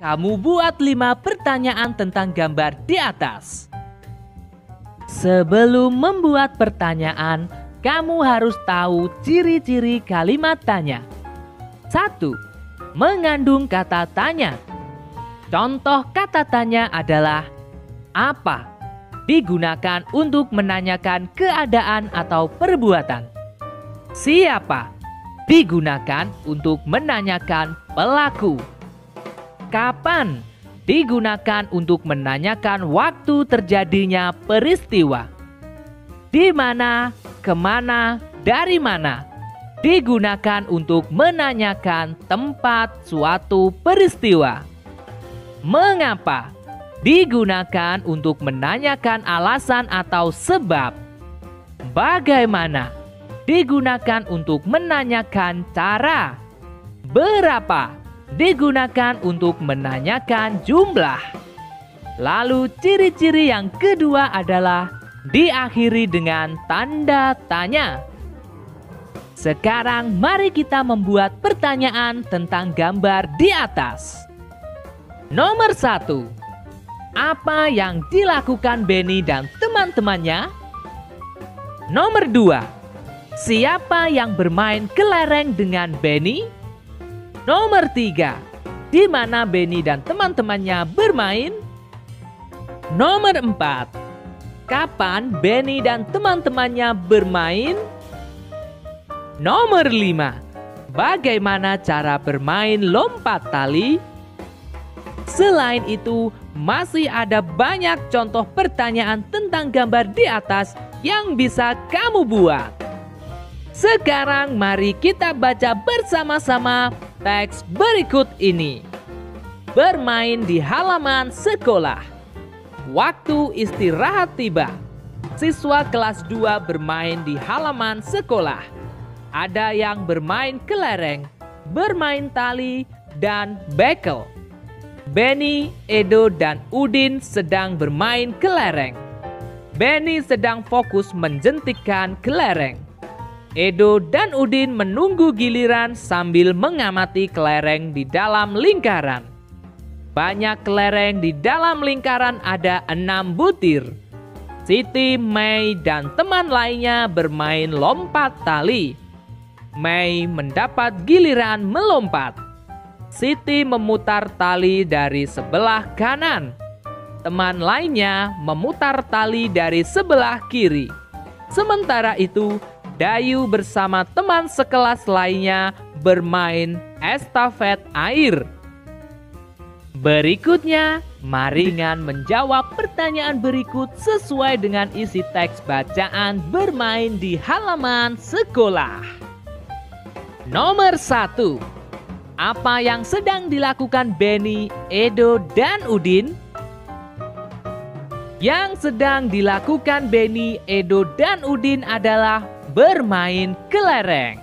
Kamu buat 5 pertanyaan tentang gambar di atas. Sebelum membuat pertanyaan, kamu harus tahu ciri-ciri kalimat tanya. 1. Mengandung kata tanya. Contoh kata tanya adalah apa? Digunakan untuk menanyakan keadaan atau perbuatan. Siapa? Digunakan untuk menanyakan pelaku. Kapan? Digunakan untuk menanyakan waktu terjadinya peristiwa. Di mana? Kemana? Dari mana? Digunakan untuk menanyakan tempat suatu peristiwa. Mengapa? Digunakan untuk menanyakan alasan atau sebab. Bagaimana? Digunakan untuk menanyakan cara. Berapa? Digunakan untuk menanyakan jumlah. Lalu ciri-ciri yang kedua adalah diakhiri dengan tanda tanya. Sekarang mari kita membuat pertanyaan tentang gambar di atas. Nomor 1. Apa yang dilakukan Benny dan teman-temannya? Nomor 2. Siapa yang bermain kelereng dengan Benny? Nomor 3. Di mana Benny dan teman-temannya bermain? Nomor 4. Kapan Benny dan teman-temannya bermain? Nomor 5. Bagaimana cara bermain lompat tali? Selain itu, masih ada banyak contoh pertanyaan tentang gambar di atas yang bisa kamu buat. Sekarang mari kita baca bersama-sama teks berikut ini. Bermain di halaman sekolah. Waktu istirahat tiba. Siswa kelas 2 bermain di halaman sekolah. Ada yang bermain kelereng, bermain tali, dan bekel. Benny, Edo, dan Udin sedang bermain kelereng. Benny sedang fokus menjentikkan kelereng. Edo dan Udin menunggu giliran sambil mengamati kelereng di dalam lingkaran. Banyak kelereng di dalam lingkaran ada 6 butir. Siti, Mei, dan teman lainnya bermain lompat tali. Mei mendapat giliran melompat. Siti memutar tali dari sebelah kanan. Teman lainnya memutar tali dari sebelah kiri. Sementara itu, Dayu bersama teman sekelas lainnya bermain estafet air. Berikutnya, mari Ngan menjawab pertanyaan berikut sesuai dengan isi teks bacaan bermain di halaman sekolah. Nomor 1. Apa yang sedang dilakukan Benny, Edo, dan Udin? Yang sedang dilakukan Benny, Edo, dan Udin adalah bermain kelereng.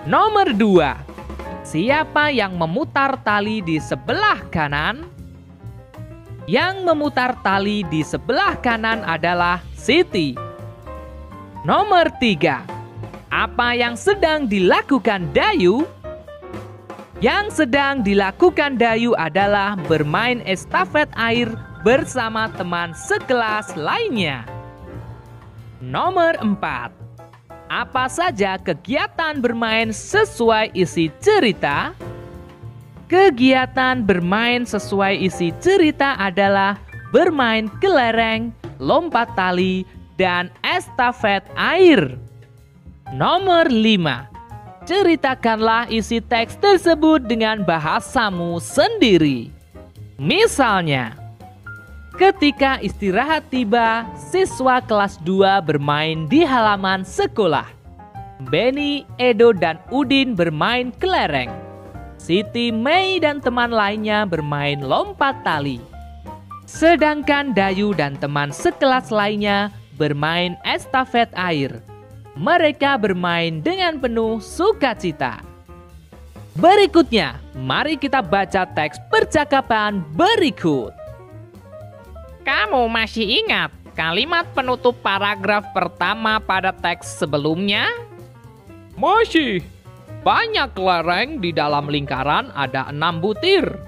Nomor 2. Siapa yang memutar tali di sebelah kanan? Yang memutar tali di sebelah kanan adalah Siti. Nomor 3. Apa yang sedang dilakukan Dayu? Yang sedang dilakukan Dayu adalah bermain estafet air bersama teman sekelas lainnya. Nomor 4. Apa saja kegiatan bermain sesuai isi cerita? Kegiatan bermain sesuai isi cerita adalah bermain kelereng, lompat tali, dan estafet air. Nomor 5. Ceritakanlah isi teks tersebut dengan bahasamu sendiri. Misalnya, ketika istirahat tiba, siswa kelas 2 bermain di halaman sekolah. Benny, Edo, dan Udin bermain kelereng. Siti, Mei, dan teman lainnya bermain lompat tali. Sedangkan Dayu dan teman sekelas lainnya bermain estafet air. Mereka bermain dengan penuh sukacita. Berikutnya, mari kita baca teks percakapan berikut. Kamu masih ingat kalimat penutup paragraf pertama pada teks sebelumnya? Masih. Banyak kelereng di dalam lingkaran ada 6 butir.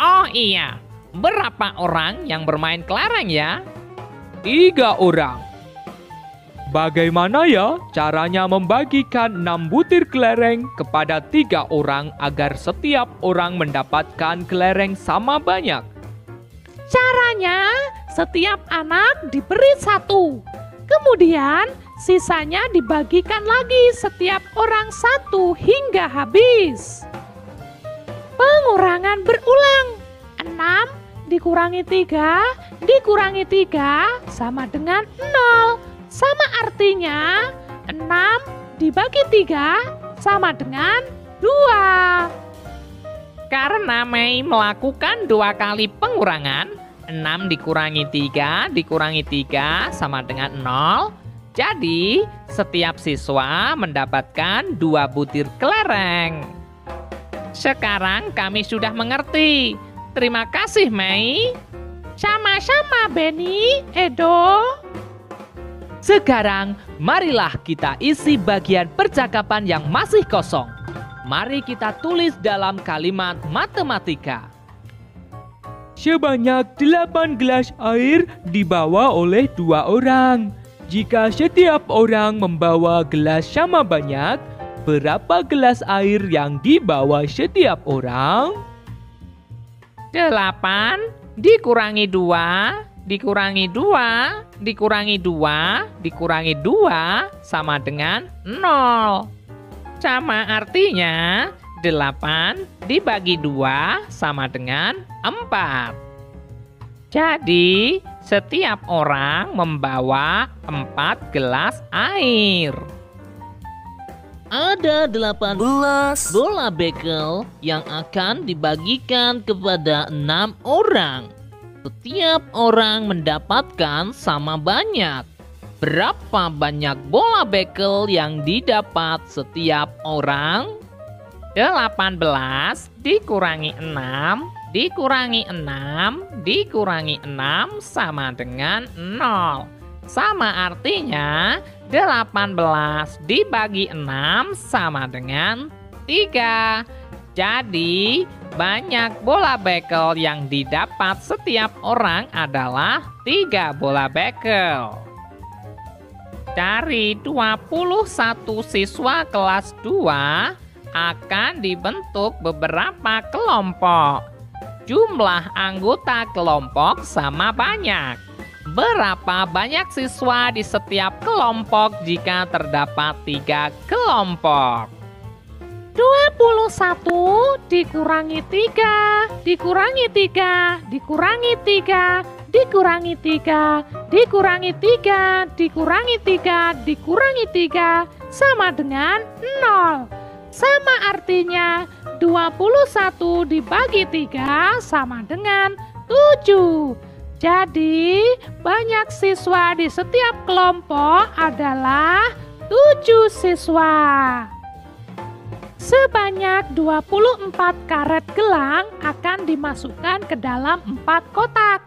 Oh iya, berapa orang yang bermain kelereng ya? 3 orang. Bagaimana ya caranya membagikan 6 butir kelereng kepada 3 orang agar setiap orang mendapatkan kelereng sama banyak? Caranya, setiap anak diberi 1. Kemudian, sisanya dibagikan lagi setiap orang 1 hingga habis. Pengurangan berulang. 6 dikurangi 3 dikurangi 3 sama dengan 0. Sama artinya 6 dibagi 3 sama dengan 2. Karena Mei melakukan 2 kali pengurangan, 6 dikurangi 3 dikurangi 3 sama dengan 0. Jadi, setiap siswa mendapatkan 2 butir kelereng. Sekarang kami sudah mengerti. Terima kasih, Mei. Sama-sama, Benny, Edo. Sekarang, marilah kita isi bagian percakapan yang masih kosong. Mari kita tulis dalam kalimat matematika. Sebanyak 8 gelas air dibawa oleh 2 orang. Jika setiap orang membawa gelas sama banyak, berapa gelas air yang dibawa setiap orang? 8 dikurangi 2 dikurangi 2 dikurangi 2 dikurangi 2 sama dengan 0. Sama artinya 8 dibagi 2 sama dengan 4. Jadi setiap orang membawa 4 gelas air. Ada 18 bola bekel yang akan dibagikan kepada 6 orang. Setiap orang mendapatkan sama banyak. Berapa banyak bola bekel yang didapat setiap orang? 18 dikurangi 6 dikurangi 6 dikurangi 6 sama dengan 0. Sama artinya 18 dibagi 6 sama dengan 3. Jadi banyak bola bekel yang didapat setiap orang adalah 3 bola bekel. Dari 21 siswa kelas 2 akan dibentuk beberapa kelompok. Jumlah anggota kelompok sama banyak. Berapa banyak siswa di setiap kelompok jika terdapat 3 kelompok? 21 dikurangi 3 dikurangi 3 dikurangi 3 dikurangi 3 dikurangi 3 dikurangi 3 dikurangi 3 sama dengan 0. Sama artinya 21 dibagi 3 sama dengan 7. Jadi banyak siswa di setiap kelompok adalah 7 siswa. Sebanyak 24 karet gelang akan dimasukkan ke dalam 4 kotak.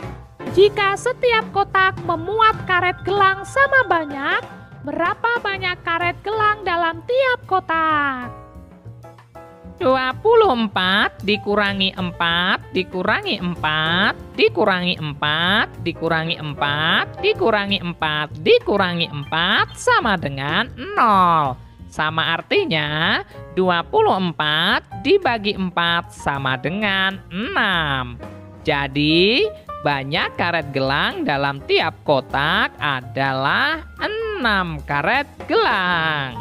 Jika setiap kotak memuat karet gelang sama banyak, berapa banyak karet gelang dalam tiap kotak? 24 dikurangi 4 dikurangi 4 dikurangi 4 dikurangi 4 dikurangi 4 dikurangi 4 sama dengan 0. Sama artinya 24 dibagi 4 sama dengan 6. Jadi banyak karet gelang dalam tiap kotak adalah 6 karet gelang.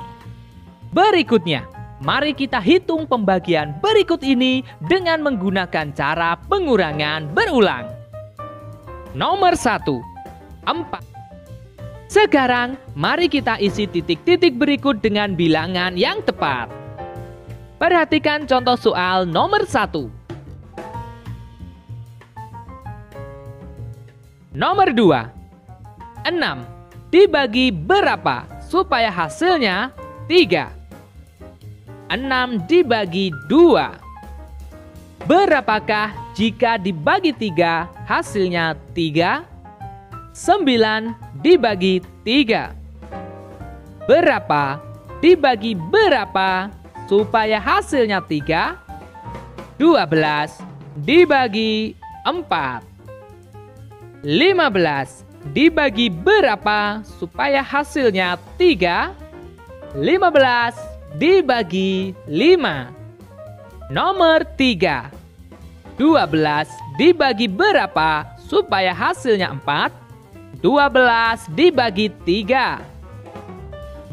Berikutnya, mari kita hitung pembagian berikut ini dengan menggunakan cara pengurangan berulang. Nomor 1, 4. Sekarang, mari kita isi titik-titik berikut dengan bilangan yang tepat. Perhatikan contoh soal nomor 1. Nomor 2. 6 dibagi berapa supaya hasilnya 3? 6 dibagi 2. Berapakah jika dibagi 3 hasilnya 3? 9 dibagi 3. Berapa dibagi berapa supaya hasilnya 3? 12 dibagi 4. 15 dibagi berapa supaya hasilnya 3? 15 dibagi 5. Nomor 3. 12 dibagi berapa supaya hasilnya 4? 12 dibagi 3.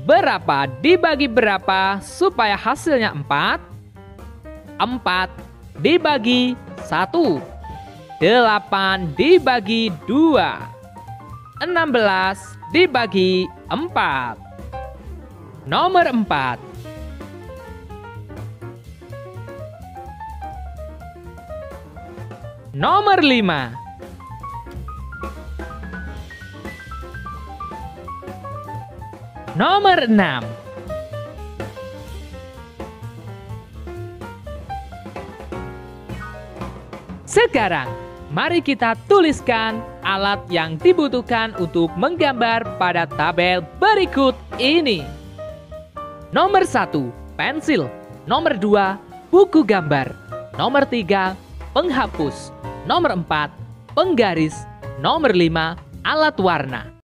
Berapa dibagi berapa supaya hasilnya 4? 4 dibagi 1. 8 dibagi 2. 16 dibagi 4. Nomor 4. Nomor 5. Nomor 6. Sekarang, mari kita tuliskan alat yang dibutuhkan untuk menggambar pada tabel berikut ini. Nomor 1, pensil. Nomor 2, buku gambar. Nomor 3, penghapus. Nomor 4, penggaris. Nomor 5, alat warna.